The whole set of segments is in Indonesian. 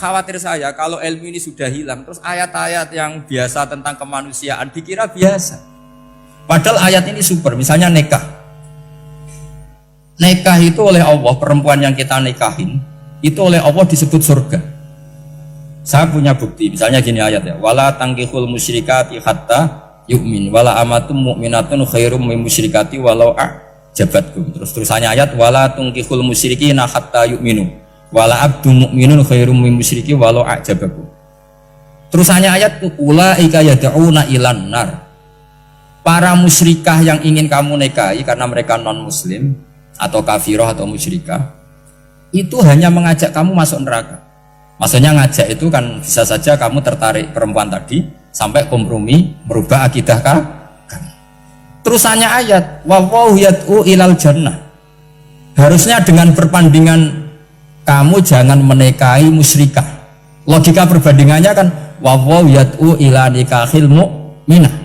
khawatir saya kalau ilmu ini sudah hilang, terus ayat-ayat yang biasa tentang kemanusiaan dikira biasa. Padahal ayat ini super, misalnya nikah. Nikah itu oleh Allah, perempuan yang kita nikahin, itu oleh Allah disebut surga. Saya punya bukti, misalnya gini ayat ya, wala tangkihul musyrikati hatta yu'min, wala amatum mu'minatun khairum min musyrikati walau a'jabatkum. Terusannya ayat, wala tangkihul musyrikina hatta yu'minu, wala abdu mu'minun khairum min musyriki walau a'jabakum. Terusannya ayat, ulaika yad'una ilan nar. Para musyrikah yang ingin kamu nikahi karena mereka non muslim atau kafirah atau musyrikah, itu hanya mengajak kamu masuk neraka. Maksudnya ngajak itu kan bisa saja kamu tertarik perempuan tadi sampai kompromi merubah akidah kamu. Terusannya ayat, wallahu yad'u ilal jannah. Harusnya dengan perbandingan kamu jangan menikahi musyrikah. Logika perbandingannya kan wallahu yad'u ila nikahil mu'minah.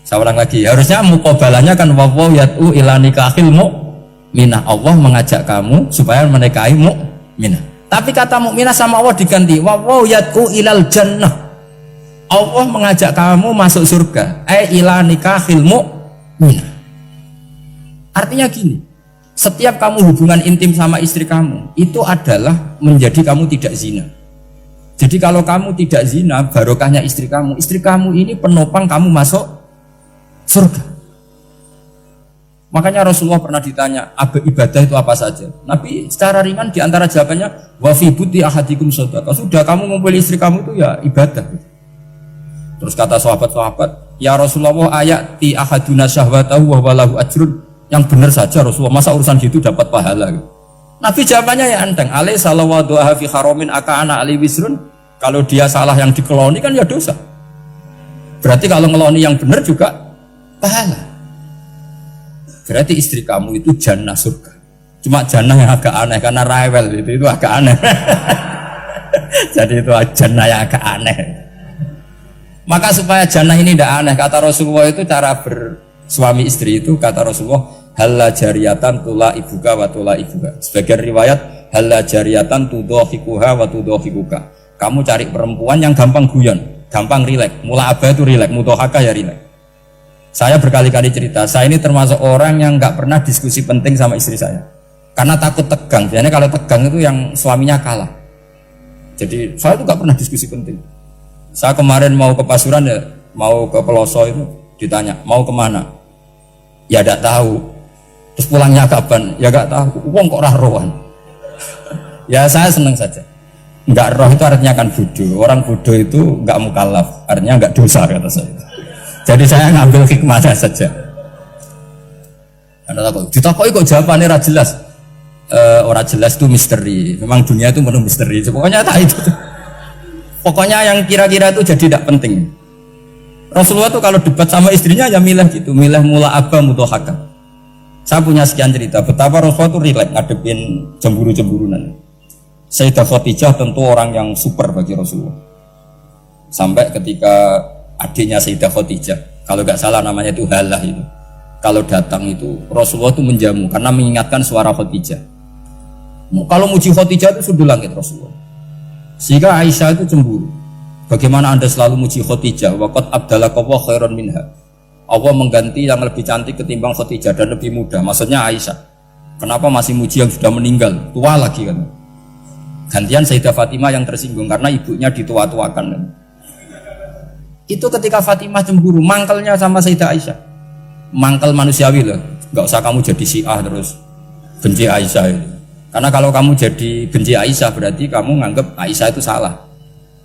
Saya ulang lagi, harusnya muqabalahnya kan wallahu yad'u ila nikahil mu'minah. Allah mengajak kamu supaya menikahi mu'minah. Tapi kata mukminah sama Allah diganti wallahu yad'u ilal jannah. Allah mengajak kamu masuk surga, ila nikahil mu'minah. Artinya gini, setiap kamu hubungan intim sama istri kamu itu adalah menjadi kamu tidak zina. Jadi kalau kamu tidak zina, barokahnya istri kamu ini penopang kamu masuk surga. Makanya Rasulullah pernah ditanya, ibadah itu apa saja? Nabi secara ringan diantara jawabannya, wa fi buti ahadikum shadaqah. Sudah kamu ngumpul istri kamu itu ya ibadah. Terus kata sahabat-sahabat, ya Rasulullah ayati ahaduna syahwatahu wa walahu ajrun. Yang benar saja Rasulullah, masa urusan gitu dapat pahala gitu. Nabi jawabannya ya enteng, alai salawatu fi haramin aka'ana ali wisrun. Kalau dia salah yang dikeloni kan ya dosa. Berarti kalau ngeloni yang benar juga pahala. Berarti istri kamu itu jannah surga. Cuma jannah yang agak aneh karena rewel itu agak aneh. Jadi itu jannah yang agak aneh. Maka supaya jannah ini tidak aneh, kata Rasulullah itu cara bersuami istri itu, kata Rasulullah, halla jariyatan tula ibuka wa tula ibuka. Sebagian riwayat halla jariyatan tudhahikuha wa tudhahikuka. Kamu cari perempuan yang gampang guyon, gampang rileks. Mula abah itu rileks, mudhahaka ya rileks. Saya berkali-kali cerita, saya ini termasuk orang yang nggak pernah diskusi penting sama istri saya, karena takut tegang. Biasanya kalau tegang itu yang suaminya kalah. Jadi saya itu nggak pernah diskusi penting. Saya kemarin mau ke Pasuruan ya, mau ke Peloso itu ditanya mau kemana, ya tidak tahu. Terus pulangnya kapan, ya nggak tahu. Uang kok rohan. Ya saya senang saja. Nggak roh itu artinya kan bodoh. Orang bodoh itu nggak mukallaf, artinya nggak dosa kata saya. Jadi saya ngambil hikmahnya saja. Anda takut, ditakoi kok jawabannya ora jelas. Ora jelas itu misteri. Memang dunia itu penuh misteri. Pokoknya tak itu. Pokoknya yang kira-kira itu jadi tidak penting. Rasulullah tuh kalau debat sama istrinya ya milah gitu, milah mula abah mudhahaka. Saya punya sekian cerita betapa Rasulullah tuh rileks ngadepin cemburu-cemburunan. Sayyidah Khadijah tentu orang yang super bagi Rasulullah. Sampai ketika adiknya Sayyidah Khadijah, kalau nggak salah namanya itu Halah itu, kalau datang itu Rasulullah itu menjamu karena mengingatkan suara Khadijah. Kalau muji Khadijah itu sudah langit Rasulullah. Sehingga Aisyah itu cemburu. Bagaimana anda selalu muji Khadijah? Waqad abdalakallahu khairan minha. Allah mengganti yang lebih cantik ketimbang Khadijah dan lebih muda. Maksudnya Aisyah. Kenapa masih muji yang sudah meninggal? Tua lagi kan. Gantian Sayyidah Fatimah yang tersinggung karena ibunya ditua-tuakan kan. Itu ketika Fatimah cemburu, mangkelnya sama Sayyidah Aisyah. Mangkel manusiawi loh. Gak usah kamu jadi Syiah terus benci Aisyah itu. Karena kalau kamu jadi benci Aisyah berarti kamu nganggap Aisyah itu salah.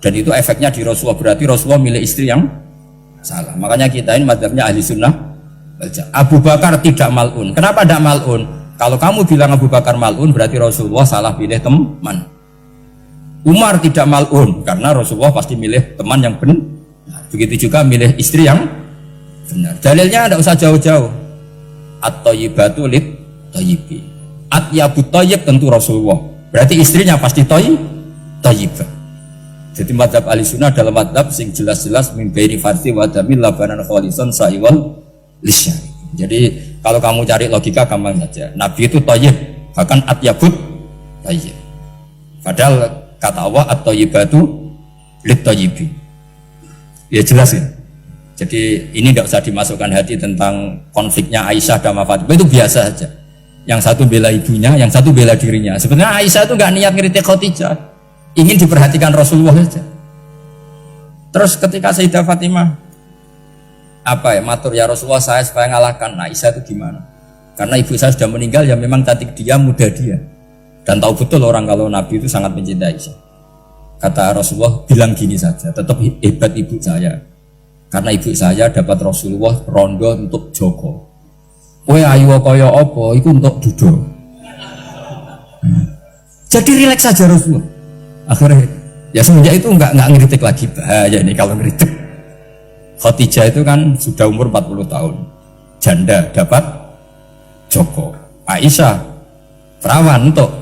Dan itu efeknya di Rasulullah, berarti Rasulullah milih istri yang salah. Makanya kita ini madzhabnya ahli sunnah. Abu Bakar tidak mal'un. Kenapa tidak mal'un? Kalau kamu bilang Abu Bakar mal'un berarti Rasulullah salah pilih teman. Umar tidak mal'un karena Rasulullah pasti milih teman yang benar. Begitu juga milih istri yang benar. Dalilnya tidak usah jauh-jauh. At-thayyibatu lit-thayyibi. At-yabut thayyib tentu Rasulullah. Berarti istrinya pasti thayyibah. Jadi madzhab ahli sunnah dalam madzhab sing jelas-jelas min baini farsi wa damil labanan khalisan sa'iwal lisyari. Jadi kalau kamu cari logika gampang saja. Nabi itu thayyib, bahkan at-yabut thayyib. Padahal Kata Allah at-thayyibatu lit-thayyibi. Ya jelas ya. Jadi ini tidak usah dimasukkan hati tentang konfliknya Aisyah dan Fatimah, itu biasa saja. Yang satu bela ibunya, yang satu bela dirinya. Sebenarnya Aisyah itu nggak niat ngeritik Khadijah, ingin diperhatikan Rasulullah saja. Terus ketika Sayyidah Fatimah matur ya Rasulullah saya supaya ngalahkan Aisyah itu gimana? Karena ibu saya sudah meninggal, ya memang cantik dia, muda dia, dan tahu betul orang kalau Nabi itu sangat mencintai Aisyah. Kata Rasulullah, bilang gini saja, tetap hebat ibu saya, karena ibu saya dapat Rasulullah rondo untuk Joko. Kowe ayu kaya apa? Iku untuk Dudo. Jadi rileks saja Rasulullah. Akhirnya ya semenjak itu nggak ngeritik lagi, bahaya ini kalau ngeritik. Khadijah itu kan sudah umur 40 tahun, janda dapat Joko. Aisyah perawan untuk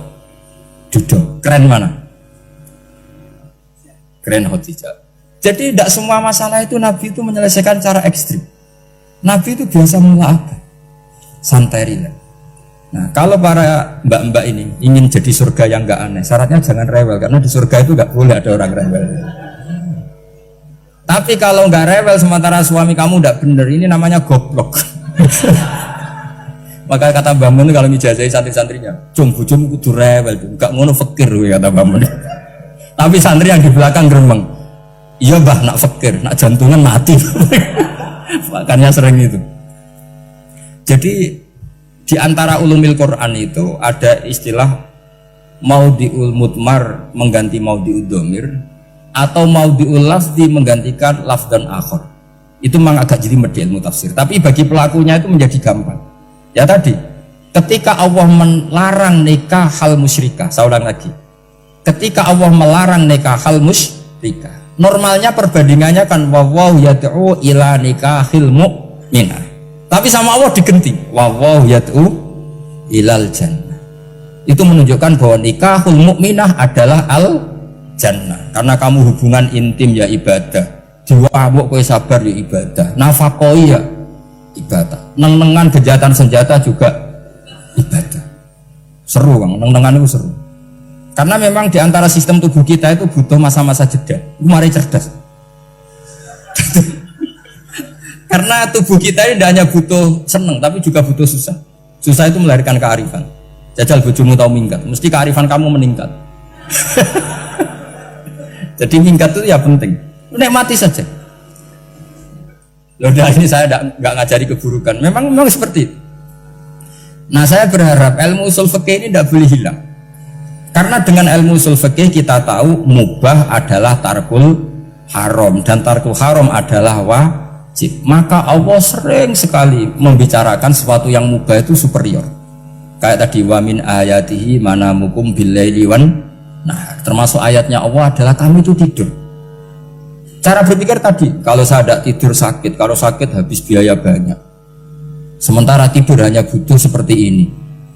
Dudo. Keren mana? Keren Khadijah. Jadi tidak semua masalah itu Nabi itu menyelesaikan cara ekstrim. Nabi itu biasa mula'abah, santai rileks. Nah, kalau para mbak-mbak ini ingin jadi surga yang enggak aneh, syaratnya jangan rewel, karena di surga itu enggak boleh ada orang rewel. Tapi kalau enggak rewel sementara suami kamu enggak bener, ini namanya goblok. Maka kata Mbak Mun kalau ngijazahi santri-santrinya, cung bujum kudu rewel, enggak ngono fakir kata Mbak Mun. Tapi santri yang di belakang gremeng, iya mbah nak fakir, nak jantungan mati. Makanya sering itu. Jadi di antara ulumil Quran itu ada istilah maudiul mudmar mengganti maudiul domir, atau maudiul lafzi menggantikan lafdan akhor. Itu memang agak jadi medhi ilmu tafsir, tapi bagi pelakunya itu menjadi gampang. Ya tadi, ketika Allah melarang nikah hal musyrikah, saya ulang lagi, ketika Allah melarang nikah hal musyrikah, normalnya perbandingannya kan wawahu yad'u ila nikahil mu'minah, tapi sama Allah digenti wawahu yad'u ilal jannah. Itu menunjukkan bahwa nikahul mu'minah adalah al jannah, karena kamu hubungan intim ya ibadah, diwamuk kowe sabar ya ibadah, nafakoi ya ibadah, neng-nengan kejahatan senjata juga ibadah. Seru Kang, neng-nengan itu seru. Karena memang di antara sistem tubuh kita itu butuh masa-masa jeda. Mari cerdas. Karena tubuh kita ini tidak hanya butuh seneng, tapi juga butuh susah. Susah itu melahirkan kearifan. Jajal bojomu tahu minggat, mesti kearifan kamu meningkat. Jadi minggat itu ya penting. Nikmati saja. Loh, ini saya nggak ngajari keburukan. Memang seperti itu. Nah, saya berharap ilmu usul fikih ini tidak boleh hilang. Karena dengan ilmu usul fikih kita tahu mubah adalah tarkul haram dan tarkul haram adalah wajib. Maka Allah sering sekali membicarakan sesuatu yang mubah itu superior. Kayak tadi wa min ayatihi manamukum billaili wan. Nah, termasuk ayatnya Allah adalah kami itu tidur. Cara berpikir tadi, kalau saya tidak tidur sakit, kalau sakit habis biaya banyak. Sementara tidur hanya butuh seperti ini.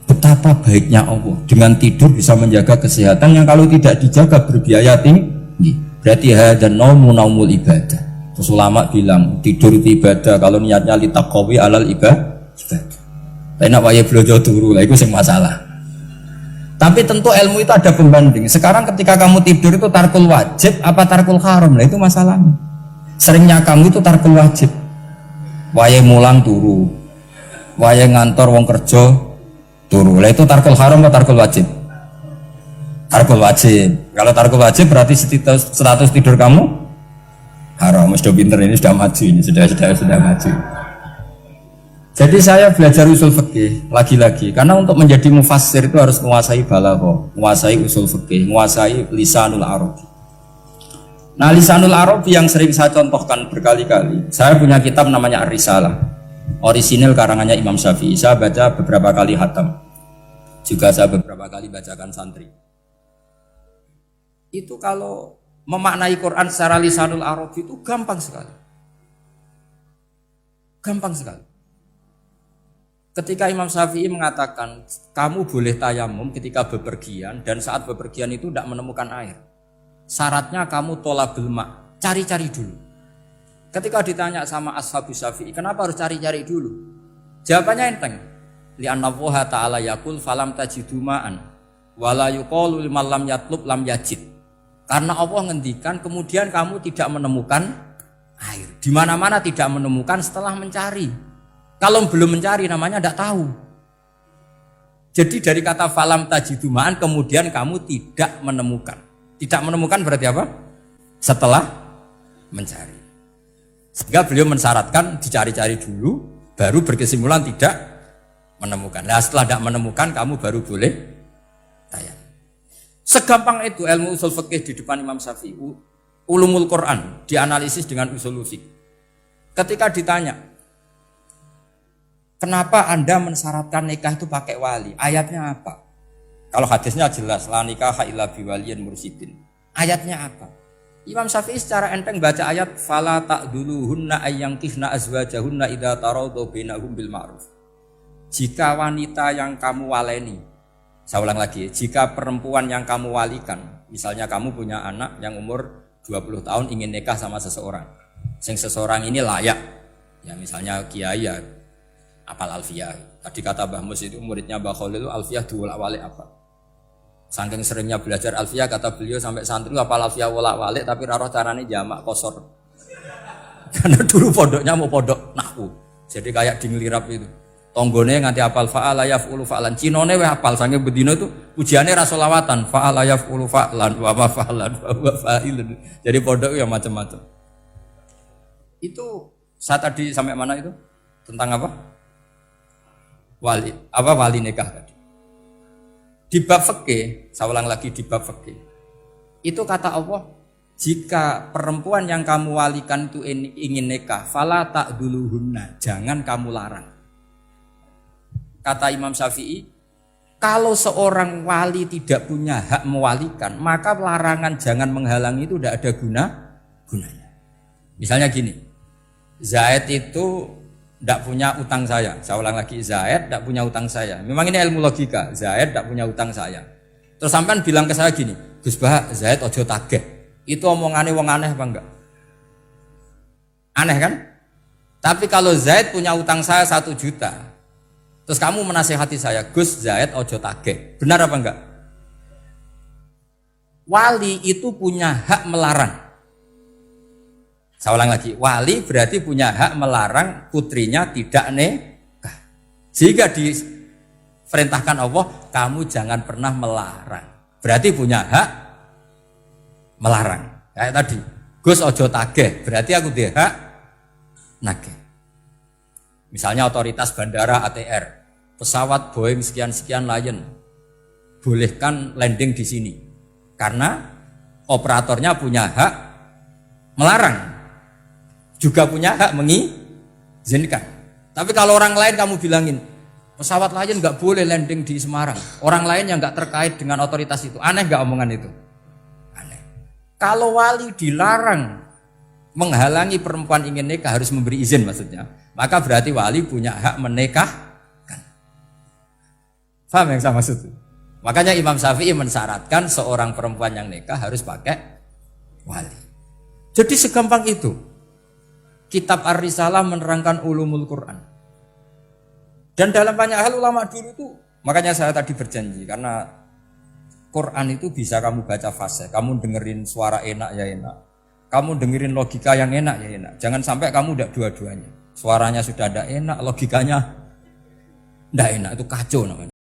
Betapa baiknya Allah, dengan tidur bisa menjaga kesehatan yang kalau tidak dijaga berbiaya tinggi. Berarti hadan naumul ibadah. Terus ulama bilang tidur itu ibadah kalau niatnya litaqawi alal ibadah. Tapi nak waya blojo turu lah itu sing masalah. Tapi tentu ilmu itu ada pembanding. Sekarang ketika kamu tidur itu tarkul wajib apa tarkul haram, lah itu masalahnya. Seringnya kamu itu tarkul wajib. Waya mulang turu, waya ngantor wong kerja turu. Lah itu tarkul haram atau tarkul wajib? Tarkul wajib. Kalau tarkul wajib berarti status tidur kamu haram. Sudah pinter ini, sudah maju ini, sudah maju. Jadi saya belajar usul fikih lagi-lagi karena untuk menjadi mufassir itu harus menguasai balaghah, menguasai usul fikih, menguasai lisanul arabi. Nah, lisanul arabi yang sering saya contohkan berkali-kali. Saya punya kitab namanya Ar-Risalah. Orisinil karangannya Imam Syafi'i. Saya baca beberapa kali khatam. Juga saya beberapa kali bacakan santri. Itu kalau memaknai Quran secara lisanul arabi itu gampang sekali. Gampang sekali. Ketika Imam Syafi'i mengatakan kamu boleh tayamum ketika bepergian dan saat bepergian itu tidak menemukan air, syaratnya kamu tolabul ma', cari-cari dulu. Ketika ditanya sama ashabu Syafi'i kenapa harus cari-cari dulu, jawabannya enteng, li'anna Allaha ta'ala yaqul falam tajidu ma'an wala yuqalu liman lam yatlub lam yajid. Karena Allah ngendikan kemudian kamu tidak menemukan air. Di mana-mana tidak menemukan setelah mencari. Kalau belum mencari namanya tidak tahu. Jadi dari kata falam tajidumaan kemudian kamu tidak menemukan. Tidak menemukan berarti apa? Setelah mencari. Sehingga beliau mensyaratkan dicari-cari dulu, baru berkesimpulan tidak menemukan. Nah setelah tidak menemukan kamu baru boleh tayang. Segampang itu ilmu usul fikih di depan Imam Syafi'i. Ulumul Quran dianalisis dengan usul fikih. Ketika ditanya, kenapa Anda mensyaratkan nikah itu pakai wali? Ayatnya apa? Kalau hadisnya jelas, la nikaha illa biwaliyin mursyidin. Ayatnya apa? Imam Syafi'i secara enteng baca ayat fala ta'duluhunna ayyankihna azwajahunna idza taradhu bainahum bil ma'ruf. Jika wanita yang kamu waleni, saya ulang lagi, jika perempuan yang kamu walikan, misalnya kamu punya anak yang umur 20 tahun ingin nikah sama seseorang. Seseorang ini layak. Ya misalnya kiai ya apal alfiyah. Tadi kata Mbah Mus itu muridnya Mbah Khalil itu alfiyah diwolak-walik apa? Saking seringnya belajar alfiyah kata beliau sampai santri apal alfiyah wolak-walik tapi ora roh carane jamak kosor. Karena dulu pondoknya mau pondok nahwu. Jadi kayak di ngelirap itu. Tonggone nganti apal fa'ala yaf'ulu fa'lan. Cinone weh apal saking bedino itu ujiane ra selawatan fa'ala yaf'ulu fa'lan wa ma fa'lan wa fa'ilun. Jadi pondok ya macam-macam. Itu saya tadi sampai mana itu? Tentang apa? Wali nikah tadi. Di bab fikih, saya ulang lagi di bab fikih. Itu kata Allah, jika perempuan yang kamu walikan itu ingin nikah, fala ta'duluhunna, jangan kamu larang. Kata Imam Syafi'i, kalau seorang wali tidak punya hak mewalikan, maka larangan jangan menghalangi itu tidak ada gunanya. Misalnya gini, Zaid itu tidak punya utang saya ulang lagi, Zaid tidak punya utang saya. Memang ini ilmu logika, Zaid tidak punya utang saya. Terus sampean bilang ke saya gini, Gus Bah, Zaid ojo tagih. Itu omongannya wong aneh apa enggak? Aneh kan? Tapi kalau Zaid punya utang saya 1 juta, terus kamu menasihati saya, Gus Zaid ojo tagih. Benar apa enggak? Wali itu punya hak melarang. Saya ulang lagi, wali berarti punya hak melarang putrinya tidak nikah. Jika diperintahkan Allah, kamu jangan pernah melarang. Berarti punya hak melarang. Kayak tadi, Gus ojo tagih, berarti aku dia hak nagih. Misalnya otoritas bandara ATR, pesawat Boeing sekian-sekian Lion, bolehkan landing di sini. Karena operatornya punya hak melarang. Juga punya hak mengizinkan. Tapi kalau orang lain kamu bilangin, pesawat Lion nggak boleh landing di Semarang. Orang lain yang nggak terkait dengan otoritas itu, aneh nggak omongan itu? Aneh. Kalau wali dilarang menghalangi perempuan ingin nikah harus memberi izin maksudnya, maka berarti wali punya hak menikahkan. Paham yang saya maksud? Makanya Imam Syafi'i mensyaratkan seorang perempuan yang nikah harus pakai wali. Jadi segampang itu. Kitab Ar-Risalah menerangkan ulumul Quran. Dan dalam banyak hal ulama dulu itu, makanya saya tadi berjanji, karena Quran itu bisa kamu baca fasih, kamu dengerin suara enak ya enak, kamu dengerin logika yang enak ya enak. Jangan sampai kamu udah dua-duanya. Suaranya sudah ada enak, logikanya tidak enak, itu kacau namanya.